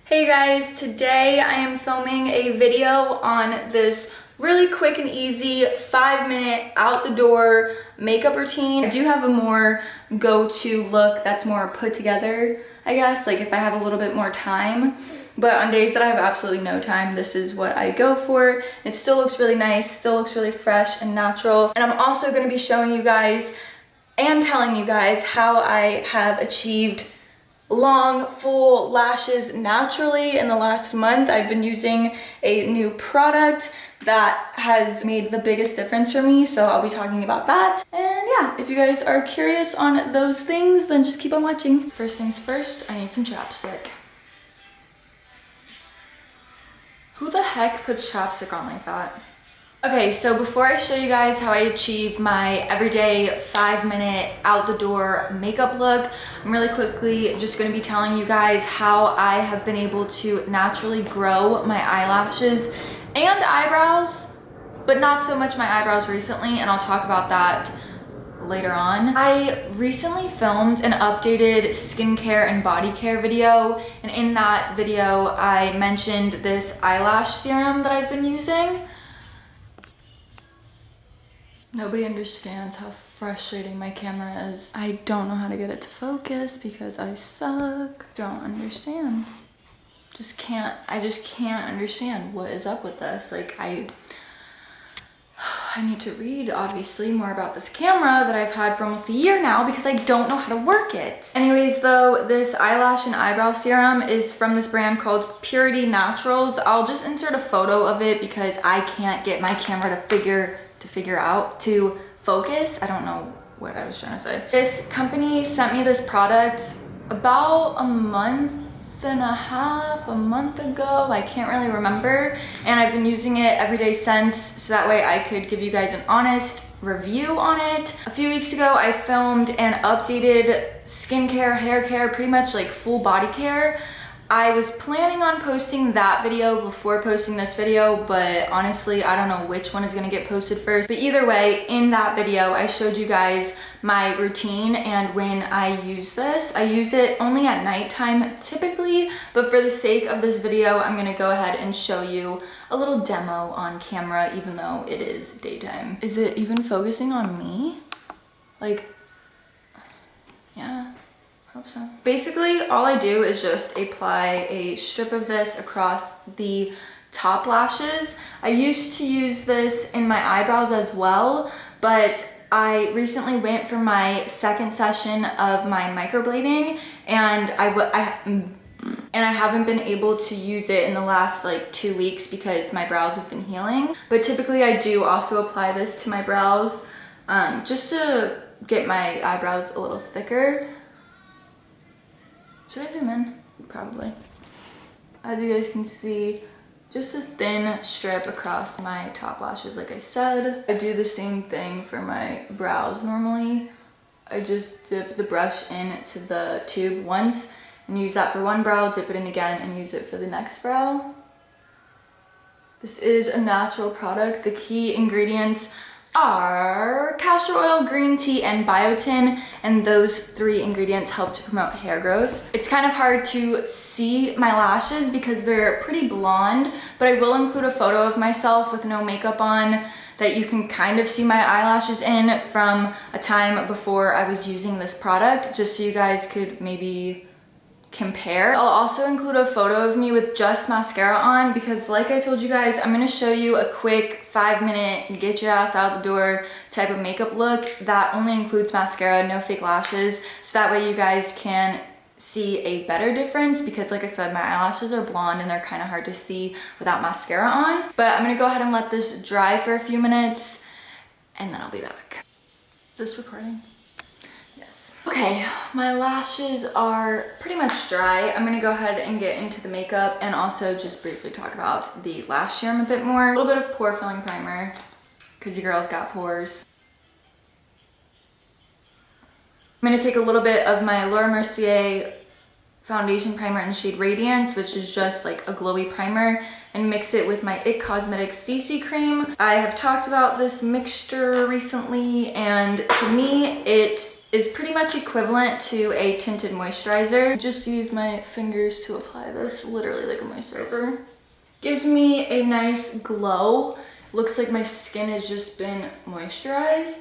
Hey guys, today I am filming a video on this really quick and easy 5-minute out the door makeup routine. I do have a more go-to look that's more put together, I guess, like if I have a little bit more time. But on days that I have absolutely no time, this is what I go for. It still looks really nice, still looks really fresh and natural. And I'm also gonna be showing you guys and telling you guys how I have achieved long, full lashes naturally in the last month. I've been using a new product that has made the biggest difference for me, so I'll be talking about that. And yeah, if you guys are curious on those things, then just keep on watching. First things first, I need some chapstick. Who the heck puts chapstick on like that? Okay, so before I show you guys how I achieve my everyday 5-minute out the door makeup look, I'm really quickly just gonna be telling you guys how I have been able to naturally grow my eyelashes and eyebrows, but not so much my eyebrows recently, and I'll talk about that later on. I recently filmed an updated skincare and body care video, and in that video I mentioned this eyelash serum that I've been using. Nobody understands how frustrating my camera is. I don't know how to get it to focus because I suck. Don't understand. I just can't understand what is up with this. Like I need to read obviously more about this camera that I've had for almost a year now because I don't know how to work it. Anyways though, this eyelash and eyebrow serum is from this brand called Pureauty Naturals. I'll just insert a photo of it because I can't get my camera to focus. I don't know what I was trying to say. This company sent me this product about a month ago. I can't really remember. And I've been using it every day since, so that way I could give you guys an honest review on it. A few weeks ago, I filmed an updated skincare, hair care, pretty much like full body care. I was planning on posting that video before posting this video, but honestly, I don't know which one is gonna get posted first. But either way, in that video, I showed you guys my routine and when I use this. I use it only at nighttime typically, but for the sake of this video, I'm gonna go ahead and show you a little demo on camera, even though it is daytime. Is it even focusing on me? Like, yeah. Hope so. Basically, all I do is just apply a strip of this across the top lashes. I used to use this in my eyebrows as well, but I recently went for my second session of my microblading, and I haven't been able to use it in the last like 2 weeks because my brows have been healing. But typically I do also apply this to my brows just to get my eyebrows a little thicker. Should I zoom in? Probably. As you guys can see, just a thin strip across my top lashes, like I said. I do the same thing for my brows normally. I just dip the brush into the tube once and use that for one brow, dip it in again, and use it for the next brow. This is a natural product. The key ingredients are castor oil, green tea, and biotin, and those 3 ingredients help to promote hair growth. It's kind of hard to see my lashes because they're pretty blonde, but I will include a photo of myself with no makeup on that you can kind of see my eyelashes in from a time before I was using this product, just so you guys could maybe compare. I'll also include a photo of me with just mascara on because like I told you guys, I'm gonna show you a quick 5-minute get your ass out the door type of makeup look that only includes mascara, no fake lashes, so that way you guys can see a better difference because like I said, my eyelashes are blonde and they're kind of hard to see without mascara on. But I'm gonna go ahead and let this dry for a few minutes and then I'll be back. Is this recording? Okay, my lashes are pretty much dry. I'm gonna go ahead and get into the makeup and also just briefly talk about the lash serum a bit more. A little bit of pore filling primer, because your girl's got pores. I'm gonna take a little bit of my Laura Mercier foundation primer in the shade Radiance, which is just like a glowy primer, and mix it with my IT Cosmetics CC cream. I have talked about this mixture recently, and to me, it is pretty much equivalent to a tinted moisturizer. Just use my fingers to apply this, literally like a moisturizer. Gives me a nice glow. Looks like my skin has just been moisturized,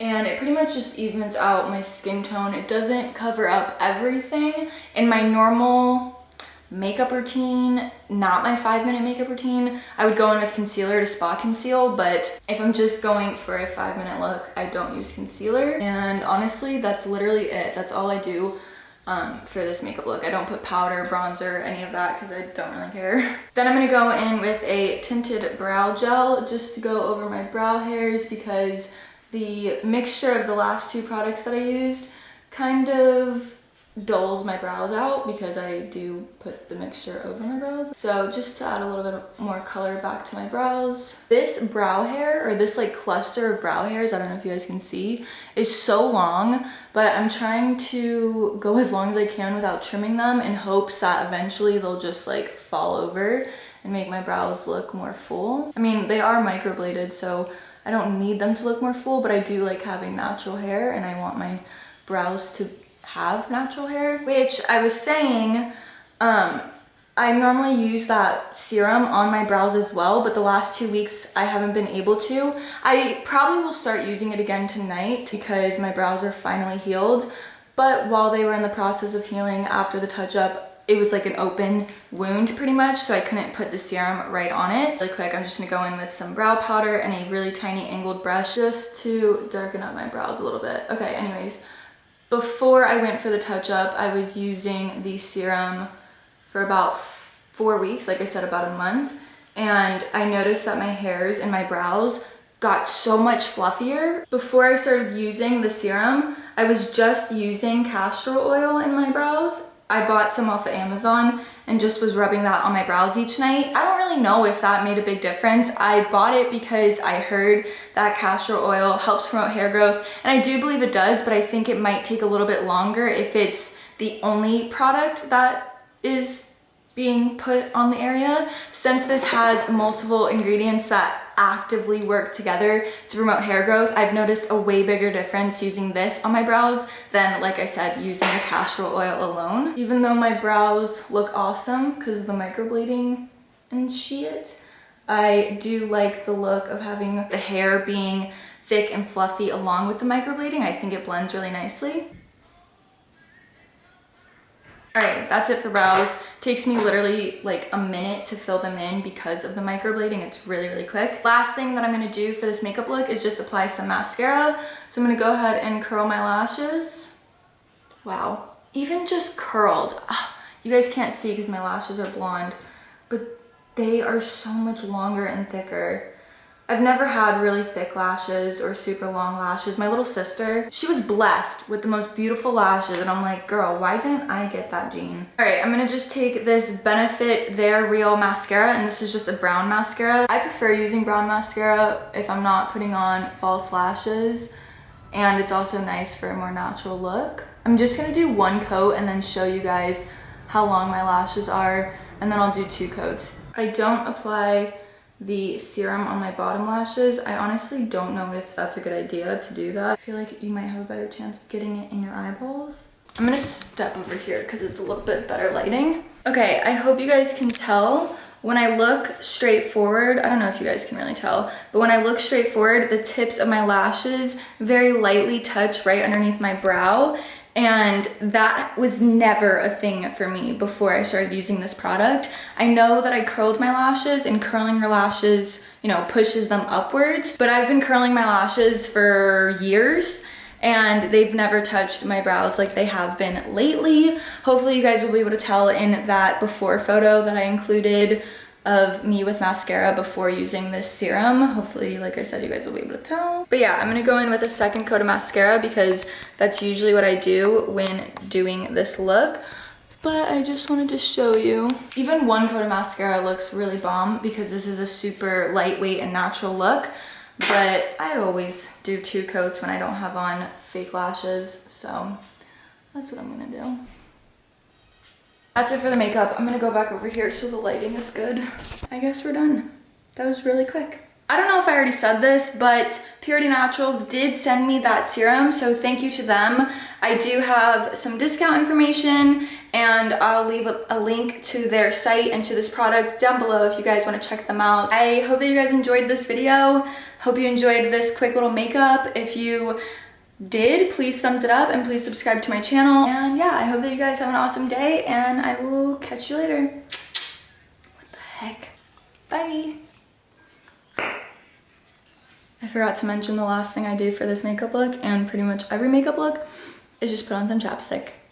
and it pretty much just evens out my skin tone. It doesn't cover up everything. In my normal makeup routine, not my 5-minute makeup routine, I would go in with concealer to spot conceal, but if I'm just going for a 5-minute look, I don't use concealer. And honestly, that's literally it. That's all I do for this makeup look. I don't put powder, bronzer, any of that because I don't really care. Then I'm gonna go in with a tinted brow gel just to go over my brow hairs, because the mixture of the last 2 products that I used kind of dulls my brows out because I do put the mixture over my brows. So just to add a little bit more color back to my brows. This brow hair, or this like cluster of brow hairs, I don't know if you guys can see, is so long, but I'm trying to go as long as I can without trimming them in hopes that eventually they'll just like fall over and make my brows look more full. I mean, they are microbladed, so I don't need them to look more full, but I do like having natural hair, and I want my brows to have natural hair. Which I was saying, I normally use that serum on my brows as well, but the last 2 weeks I haven't been able to. I probably will start using it again tonight because my brows are finally healed, but while they were in the process of healing after the touch-up, it was like an open wound pretty much, so I couldn't put the serum right on it. Really quick, I'm just gonna go in with some brow powder and a really tiny angled brush just to darken up my brows a little bit. Okay, anyways. Before I went for the touch-up, I was using the serum for about 4 weeks, like I said, about a month, and I noticed that my hairs and my brows got so much fluffier. Before I started using the serum, I was just using castor oil in my brows. I bought some off of Amazon and just was rubbing that on my brows each night. I don't really know if that made a big difference. I bought it because I heard that castor oil helps promote hair growth, and I do believe it does, but I think it might take a little bit longer if it's the only product that is being put on the area, since this has multiple ingredients that actively work together to promote hair growth. I've noticed a way bigger difference using this on my brows than, like I said, using the castor oil alone. Even though my brows look awesome because of the microblading and shit, I do like the look of having the hair being thick and fluffy along with the microblading. I think it blends really nicely. Alright, that's it for brows. Takes me literally like a minute to fill them in because of the microblading. It's really, really quick. Last thing that I'm going to do for this makeup look is just apply some mascara. So I'm going to go ahead and curl my lashes. Wow. Even just curled. You guys can't see because my lashes are blonde, but they are so much longer and thicker. I've never had really thick lashes or super long lashes. My little sister, she was blessed with the most beautiful lashes, and I'm like, girl, why didn't I get that gene? All right, I'm gonna just take this Benefit They're Real mascara, and this is just a brown mascara. I prefer using brown mascara if I'm not putting on false lashes, and it's also nice for a more natural look. I'm just gonna do 1 coat and then show you guys how long my lashes are, and then I'll do 2 coats. I don't apply the serum on my bottom lashes. I honestly don't know if that's a good idea to do that. I feel like you might have a better chance of getting it in your eyeballs. I'm gonna step over here because it's a little bit better lighting. Okay, I hope you guys can tell. When I look straight forward, I don't know if you guys can really tell, but when I look straight forward, the tips of my lashes very lightly touch right underneath my brow. And that was never a thing for me before I started using this product. I know that I curled my lashes, and curling your lashes, you know, pushes them upwards, but I've been curling my lashes for years and they've never touched my brows like they have been lately. Hopefully you guys will be able to tell in that before photo that I included of me with mascara before using this serum. Hopefully, like I said, you guys will be able to tell. But yeah, I'm gonna go in with a 2nd coat of mascara because that's usually what I do when doing this look. But I just wanted to show you. Even 1 coat of mascara looks really bomb because this is a super lightweight and natural look. But I always do 2 coats when I don't have on fake lashes. So that's what I'm gonna do. That's it for the makeup. I'm gonna go back over here so the lighting is good. I guess we're done. That was really quick. I don't know if I already said this, but Pureauty Naturals did send me that serum, so thank you to them. I do have some discount information, and I'll leave a link to their site and to this product down below if you guys want to check them out. I hope that you guys enjoyed this video. Hope you enjoyed this quick little makeup. If you did, please thumbs it up and please subscribe to my channel. And yeah, I hope that you guys have an awesome day, and I will catch you later. What the heck? Bye. I forgot to mention the last thing I do for this makeup look, and pretty much every makeup look, is just put on some chapstick.